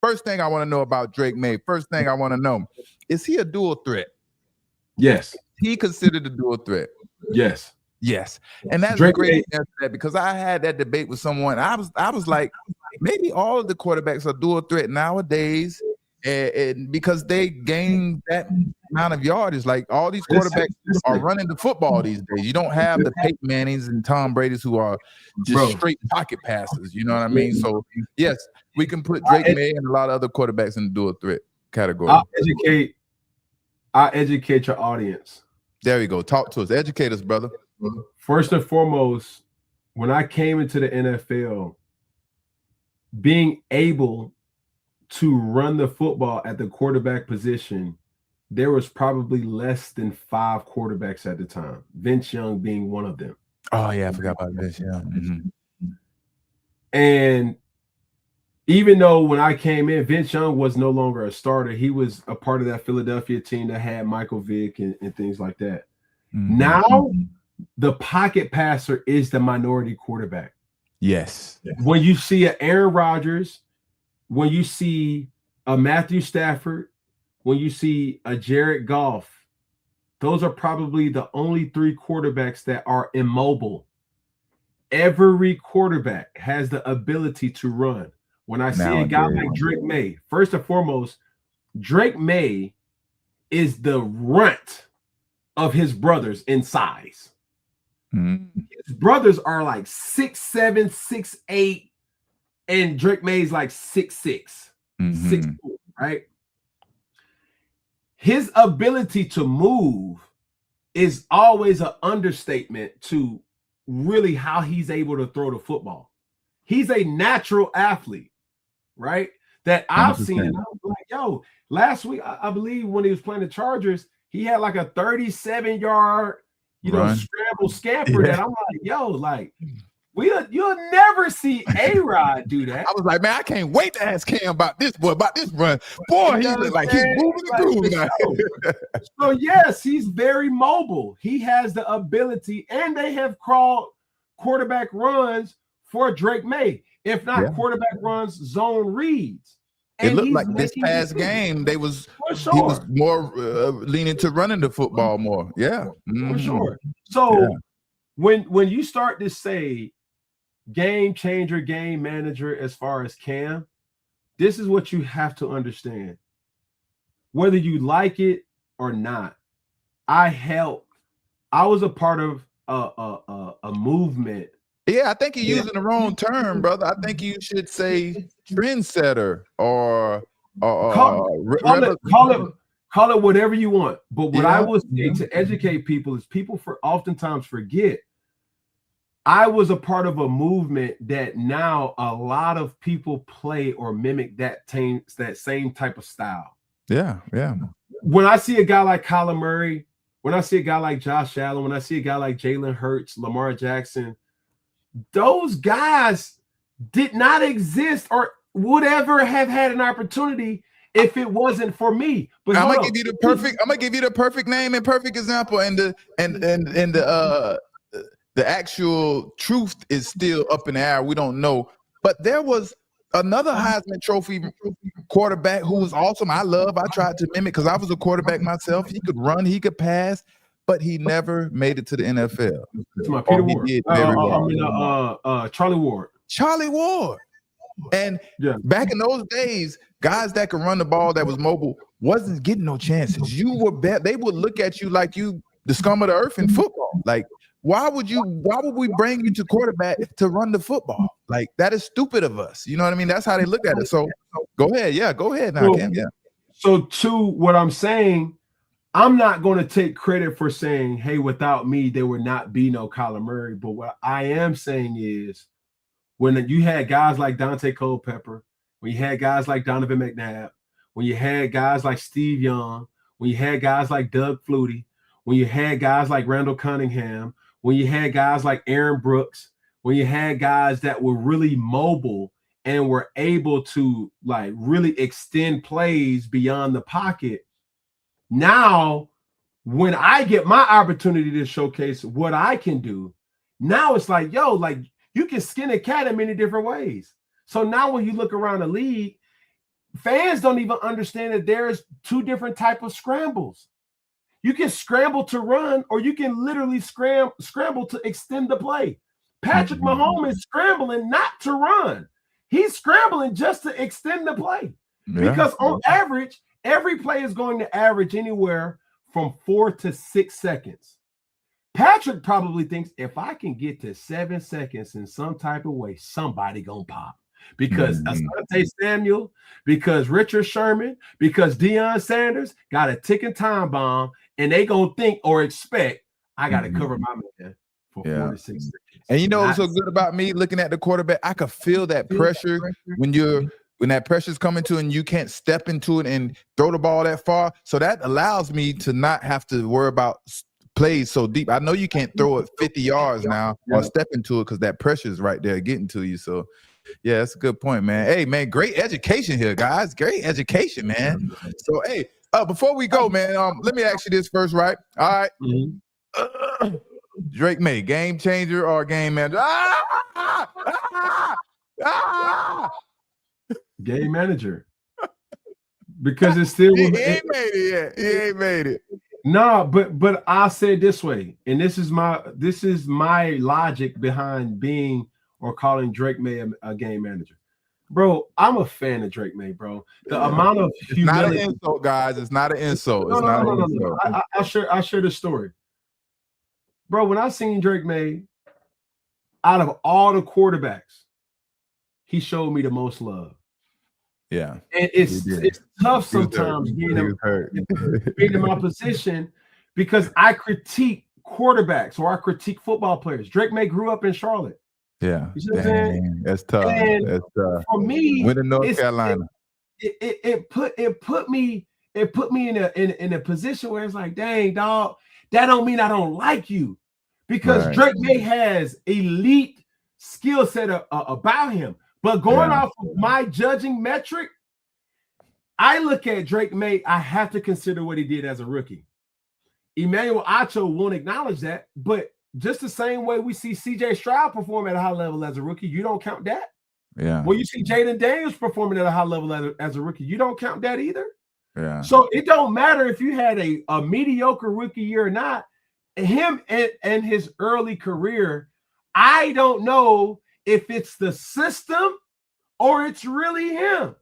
first thing I want to know about Drake Maye. First thing I want to know, is he a dual threat? Yes. He considered a dual threat. Yes. Yes. And that's Drake a great Maye, answer to that, because I had that debate with someone. I was like, maybe all of the quarterbacks are dual threat nowadays, and because they gain that amount of yardage. Like all these quarterbacks are running the football these days. You don't have the Peyton Mannings and Tom Brady's who are just straight pocket passes. You know what I mean? So yes, we can put Drake Maye and a lot of other quarterbacks in the dual threat category. I'll educate your audience. There we go. Talk to us. Educate us, brother. First and foremost, when I came into the NFL, being able to run the football at the quarterback position, there was probably less than 5 quarterbacks at the time, Vince Young being one of them. Oh, yeah, I forgot about Vince Young. And even though when I came in, Vince Young was no longer a starter, he was a part of that Philadelphia team that had Michael Vick and things like that. Now, the pocket passer is the minority quarterback. Yes. When you see an Aaron Rodgers, when you see a Matthew Stafford, when you see a Jared Goff, those are probably the only 3 quarterbacks that are immobile. Every quarterback has the ability to run. When I see a guy like Drake Maye, first and foremost, Drake Maye is the runt of his brothers in size. His brothers are like 6'7", 6'8", and Drake Maye's like 6'6", 6'4", right? His ability to move is always an understatement to really how he's able to throw the football. He's a natural athlete, right? That I've 100%. Seen. And I was like, yo, last week, I believe when he was playing the Chargers, he had like a 37-yard, scramble scamper that I'm like, yo, like, you'll never see A-Rod do that. I was like, man, I can't wait to ask Cam about this run. Boy, he looks like he's moving the groove. So yes, he's very mobile. He has the ability, and they have crawled quarterback runs for Drake Maye. If not quarterback runs, zone reads. And it looked like this past game, he was more leaning to running the football more. Yeah, for sure. So when you start to say game changer, game manager, as far as Cam, this is what you have to understand. Whether you like it or not, I was a part of a movement. Yeah, I think you're using the wrong term, brother. I think you should say trendsetter or call it whatever you want. But what I was saying to educate people is people oftentimes forget. I was a part of a movement that now a lot of people play or mimic that same type of style. Yeah. When I see a guy like Kyler Murray, when I see a guy like Josh Allen, when I see a guy like Jalen Hurts, Lamar Jackson, those guys did not exist or would ever have had an opportunity if it wasn't for me. But I'm gonna give you the perfect name and perfect example, and the actual truth is still up in the air. We don't know. But there was another Heisman Trophy quarterback who was awesome. I tried to mimic because I was a quarterback myself. He could run, he could pass, but he never made it to the NFL. It's my Peter Ward. Charlie Ward. Charlie Ward. And back in those days, guys that could run the ball that was mobile wasn't getting no chances. They would look at you like you the scum of the earth in football. Like, why would we bring you to quarterback to run the football? Like, that is stupid of us. You know what I mean? That's how they look at it. So go ahead. Yeah, go ahead now, Cam. Yeah. So to what I'm saying, I'm not going to take credit for saying, hey, without me, there would not be no Kyler Murray. But what I am saying is when you had guys like Dante Culpepper, when you had guys like Donovan McNabb, when you had guys like Steve Young, when you had guys like Doug Flutie, when you had guys like Randall Cunningham, when you had guys like Aaron Brooks, when you had guys that were really mobile and were able to like really extend plays beyond the pocket. Now, when I get my opportunity to showcase what I can do, now it's like, yo, like you can skin a cat in many different ways. So now when you look around the league, fans don't even understand that there's two different types of scrambles. You can scramble to run, or you can literally scramble to extend the play. Patrick Mahomes is scrambling not to run. He's scrambling just to extend the play. Because on average, every play is going to average anywhere from 4 to 6 seconds. Patrick probably thinks if I can get to 7 seconds in some type of way, somebody gonna pop. Because Asante Samuel, because Richard Sherman, because Deion Sanders got a ticking time bomb, and they gonna think or expect I got to cover my man for 4 to 6 seconds. And you know what's so good about me looking at the quarterback? I could feel that pressure when that pressure's coming to and you can't step into it and throw the ball that far. So that allows me to not have to worry about plays so deep. I know you can't throw it 50 yards now or step into it because that pressure's right there getting to you. So yeah, that's a good point, man. Hey, man, great education here, guys. Great education, man. So, hey, before we go, man, let me ask you this first, right? All right. Drake Maye, game changer or game manager? Game manager. Because it's still he ain't made it yet. He ain't made it. No, but I'll say it this way, and this is my logic behind being or calling Drake Maye a game manager. Bro, I'm a fan of Drake Maye, bro. The amount of humility. It's not an insult, guys. It's not an insult. No. I'll share the story. Bro, when I seen Drake Maye, out of all the quarterbacks, he showed me the most love. Yeah. And it's tough sometimes being in my position because I critique quarterbacks or I critique football players. Drake Maye grew up in Charlotte. Yeah. You see what I'm saying? That's tough. That's tough. For me, went to North Carolina. It put me in a position where it's like, dang, dog, that don't mean I don't like you. Because Drake Maye has elite skill set about him. But going off of my judging metric, I look at Drake Maye, I have to consider what he did as a rookie. Emmanuel Acho won't acknowledge that, but just the same way we see CJ Stroud perform at a high level as a rookie, you don't count that. Yeah. Well, you see Jaden Daniels performing at a high level as a rookie, you don't count that either. Yeah. So it don't matter if you had a mediocre rookie year or not. Him and his early career, I don't know if it's the system or it's really him.